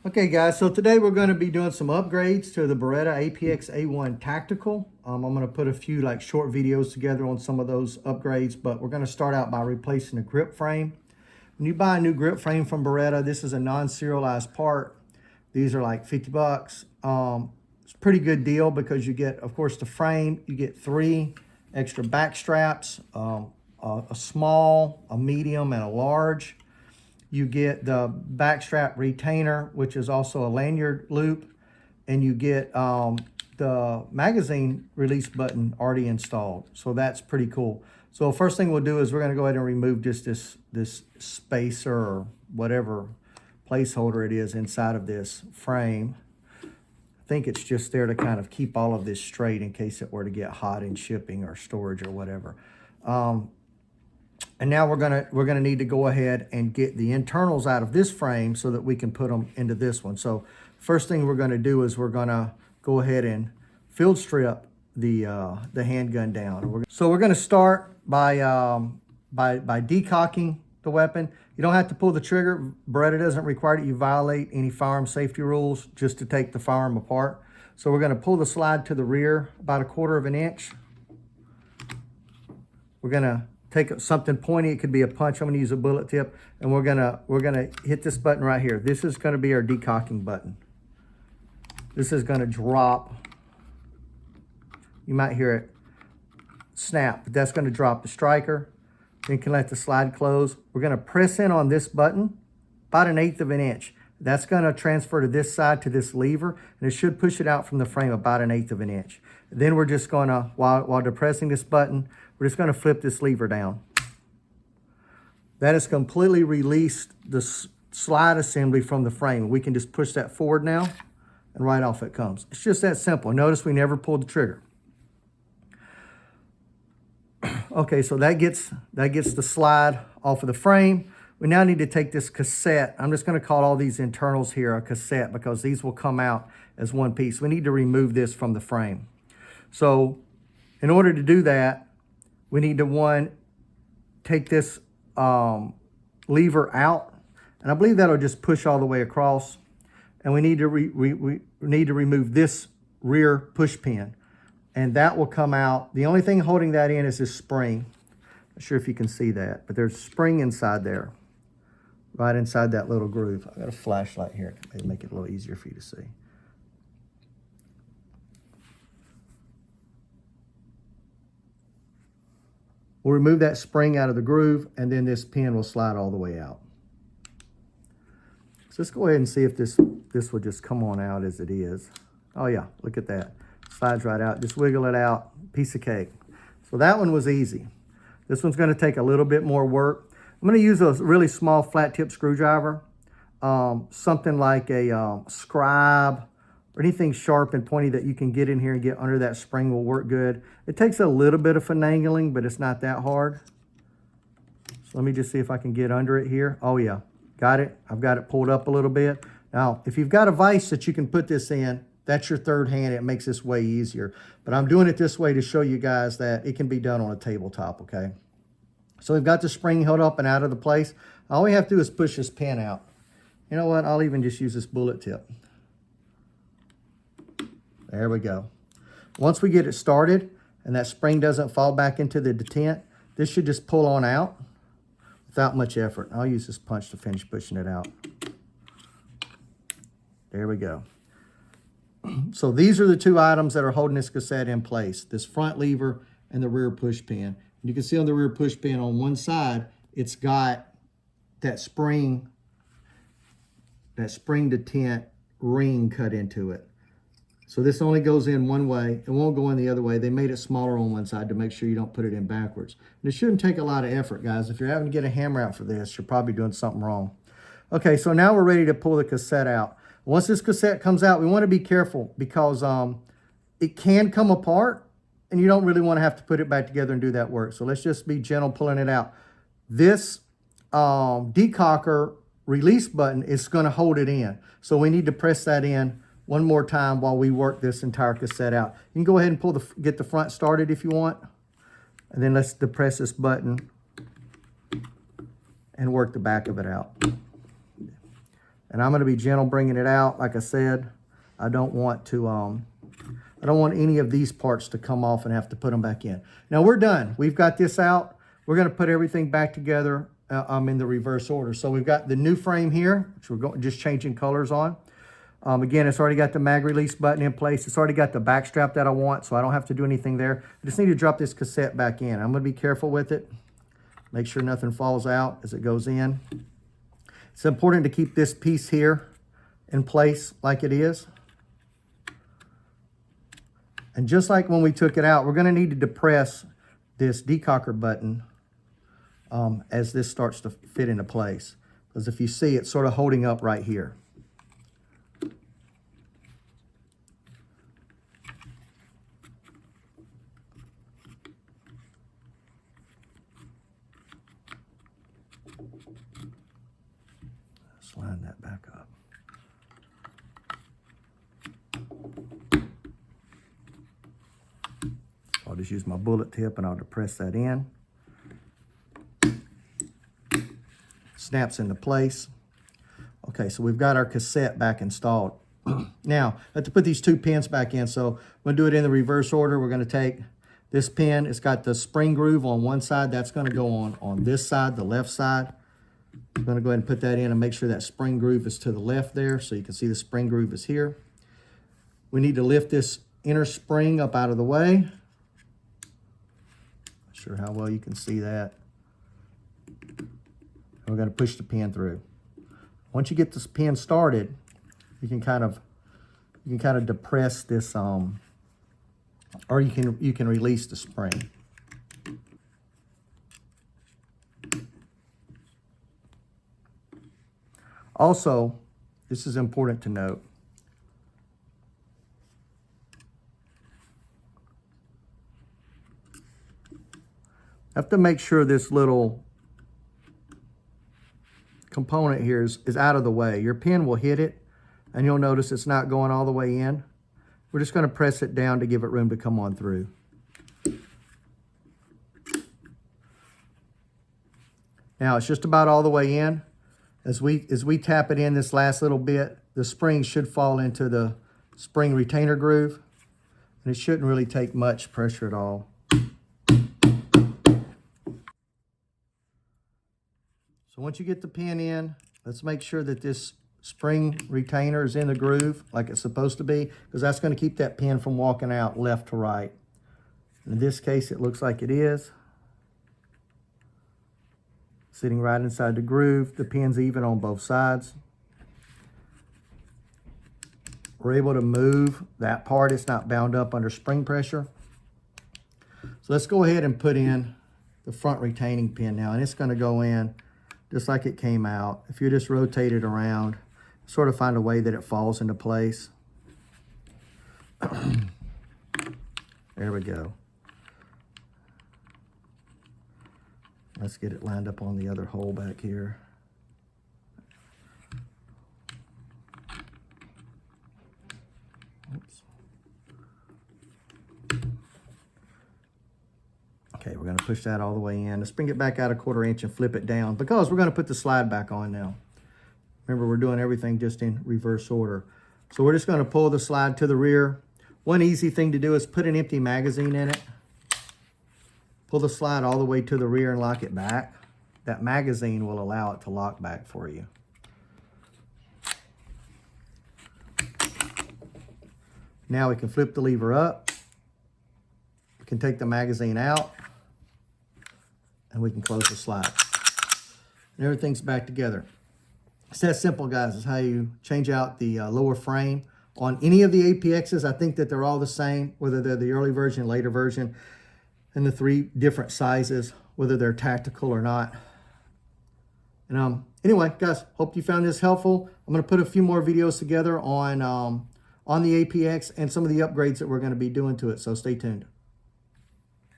Okay guys, so today we're going to be doing some upgrades to the Beretta APX A1 Tactical. I'm going to put a few like short videos together on some of those upgrades, but we're going to start out by replacing the grip frame. When you buy a new grip frame from Beretta, this is a non-serialized part. These are like 50 bucks. It's a pretty good deal because you get, of course, the frame. You get 3 extra back straps, a small, a medium, and a large. You get the backstrap retainer, which is also a lanyard loop, and you get the magazine release button already installed. So that's pretty cool. So first thing we'll do is we're going to go ahead and remove just this spacer or whatever placeholder it is inside of this frame. I think it's just there to kind of keep all of this straight in case it were to get hot in shipping or storage or whatever. And now we're gonna need to go ahead and get the internals out of this frame so that we can put them into this one. So first thing we're gonna do is we're gonna go ahead and field strip the handgun down. So we're gonna start by decocking the weapon. You don't have to pull the trigger. Beretta doesn't require that you violate any firearm safety rules just to take the firearm apart. So we're gonna pull the slide to the rear about 1/4 inch. We're gonna take something pointy. It could be a punch. I'm going to use a bullet tip, and we're gonna hit this button right here. This is going to be our decocking button. This is going to drop. You might hear it snap, but that's going to drop the striker. Then you can let the slide close. We're going to press in on this button about 1/8 inch. That's going to transfer to this side to this lever, and it should push it out from the frame about 1/8 inch. Then we're just going to, while depressing this button, we're just going to flip this lever down. That has completely released the slide assembly from the frame. We can just push that forward now, and right off it comes. It's just that simple. Notice we never pulled the trigger. Okay, so that gets the slide off of the frame. We now need to take this cassette. I'm just going to call all these internals here a cassette because these will come out as one piece. We need to remove this from the frame. So in order to do that, we need to, take this lever out. And I believe that'll just push all the way across. And we need to, remove this rear push pin. And that will come out. The only thing holding that in is this spring. Not sure if you can see that, but there's a spring inside there. Right inside that little groove. I've got a flashlight here. Maybe make it a little easier for you to see. We'll remove that spring out of the groove, and then this pin will slide all the way out. So let's go ahead and see if this will just come on out as it is. Oh yeah, look at that. Slides right out. Just wiggle it out. Piece of cake. So that one was easy. This one's going to take a little bit more work. I'm going to use a really small flat tip screwdriver, something like a scribe or anything sharp and pointy that you can get in here and get under that spring will work good. It takes a little bit of finagling, but it's not that hard. So let me just see if I can get under it here. Oh yeah, got it. I've got it pulled up a little bit. Now, if you've got a vise that you can put this in, that's your third hand. It makes this way easier. But I'm doing it this way to show you guys that it can be done on a tabletop, okay? So we've got the spring held up and out of the place. All we have to do is push this pin out. You know what? I'll even just use this bullet tip. There we go. Once we get it started and that spring doesn't fall back into the detent, this should just pull on out without much effort. I'll use this punch to finish pushing it out. There we go. So these are the 2 items that are holding this cassette in place, this front lever and the rear push pin. And you can see on the rear push pin on one side, it's got that spring detent ring cut into it. So this only goes in one way. It won't go in the other way. They made it smaller on one side to make sure you don't put it in backwards. And it shouldn't take a lot of effort, guys. If you're having to get a hammer out for this, you're probably doing something wrong. Okay, so now we're ready to pull the cassette out. Once this cassette comes out, we want to be careful because it can come apart and you don't really want to have to put it back together and do that work. So let's just be gentle pulling it out. This decocker release button is going to hold it in. So we need to press that in one more time while we work this entire cassette out. You can go ahead and get the front started if you want. And then let's depress this button and work the back of it out. And I'm going to be gentle bringing it out. Like I said, I don't want any of these parts to come off and have to put them back in. Now we're done. We've got this out. We're going to put everything back together. I'm in the reverse order. So we've got the new frame here, which we're just changing colors on. Again, it's already got the mag release button in place. It's already got the back strap that I want, so I don't have to do anything there. I just need to drop this cassette back in. I'm going to be careful with it. Make sure nothing falls out as it goes in. It's important to keep this piece here in place like it is. And just like when we took it out, we're going to need to depress this decocker button as this starts to fit into place. Because if you see, it's sort of holding up right here. Let's line that back up. I'll just use my bullet tip and I'll depress that in. Snaps into place. Okay, so we've got our cassette back installed. Now, I have to put these two pins back in, so I'm going to do it in the reverse order. We're going to take this pin. It's got the spring groove on one side. That's going to go on this side, the left side. I'm going to go ahead and put that in and make sure that spring groove is to the left there, so you can see the spring groove is here. We need to lift this inner spring up out of the way. Not sure how well you can see that. And we're going to push the pin through. Once you get this pin started, you can kind of depress this, or you can release the spring. Also, this is important to note. Have to make sure this little component here is out of the way. Your pin will hit it, and you'll notice it's not going all the way in. We're just going to press it down to give it room to come on through. Now it's just about all the way in. As we tap it in this last little bit, the spring should fall into the spring retainer groove, and it shouldn't really take much pressure at all. So once you get the pin in, let's make sure that this spring retainer is in the groove like it's supposed to be, because that's going to keep that pin from walking out left to right. In this case, it looks like it is. Sitting right inside the groove. The pin's even on both sides. We're able to move that part. It's not bound up under spring pressure. So let's go ahead and put in the front retaining pin now, and it's going to go in just like it came out. If you just rotate it around, sort of find a way that it falls into place. There we go. Let's get it lined up on the other hole back here. Oops. Okay, we're going to push that all the way in. Let's bring it back out a 1/4 inch and flip it down, because we're going to put the slide back on now. Remember, we're doing everything just in reverse order. So we're just going to pull the slide to the rear. One easy thing to do is put an empty magazine in it. Pull the slide all the way to the rear and lock it back. That magazine will allow it to lock back for you. Now we can flip the lever up. We can take the magazine out, and we can close the slide. And everything's back together. It's that simple, guys. It's how you change out the lower frame on any of the APXs. I think that they're all the same, whether they're the early version, later version, and the 3 different sizes, whether they're tactical or not. And anyway, guys, hope you found this helpful. I'm going to put a few more videos together on the APX and some of the upgrades that we're going to be doing to it, so stay tuned.